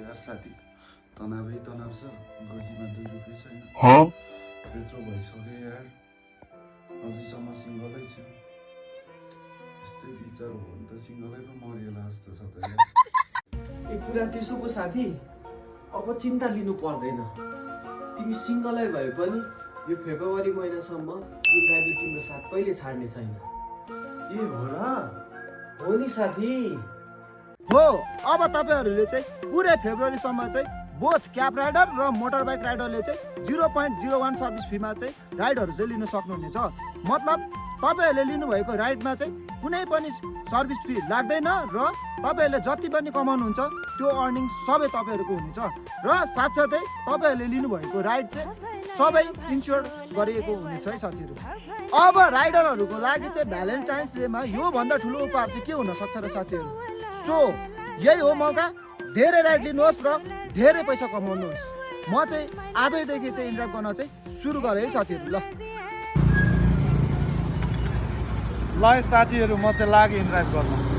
यार साथी तनावै तनाव छ गोजीमा 2 रुपैयाँ छैन त्यत्रो भइसक्यो यार अझैसम्म सिङ्गलै छु यस्तै विचार हो भने त सिङ्गलै पो मरिएला जस्तो छ त यार एक कुरा त्यसो पो साथी अब चिन्ता लिनु पर्दैन तिमी सिङ्गलै भए पनि यो फेब्रुअरी महिनासम्म इन्द्राले तिम्रो साथ कहिले छाड्ने छैन ए हो र हो नि साथी हो अब तपाईहरुले चाहिँ पुरै फेब्रुअरीसम्म चाहिँ बोथ क्याब राइडर र मोटर बाइक राइडरले चाहिँ 0.01 सर्भिस फीमा चाहिँ राइडहरु चाहिँ लिन सक्नुहुनेछ मतलब तपाईहरुले लिनुभएको राइडमा चाहिँ कुनै पनि सर्भिस फी लाग्दैन र तपाईहरुले जति पनि कमाउनुहुन्छ त्यो अर्निङ सबै तपाईहरुको हुनेछ र साथसाथै तपाईहरुले लिनुभएको राइड चाहिँ सबै इन्स्योर गरिएको हुनेछ है साथीहरु अब राइडरहरुको लागि चाहिँ भ्यालेन्टाइन्स डेमा यो भन्दा ठुलो उपहार चाहिँ के हुन सक्छ र साथीहरु सो यही हो मौका धेरै राइड लिनुहोस् र धेरै पैसा कमाउनुहोस् म चाहिँ आजैदेखि चाहिँ इन्ड्राइभ गर्न चाहिँ सुरु गरे है साथीहरु ल साथीहरु म चाहिँ लागे इन्ड्राइभ गर्न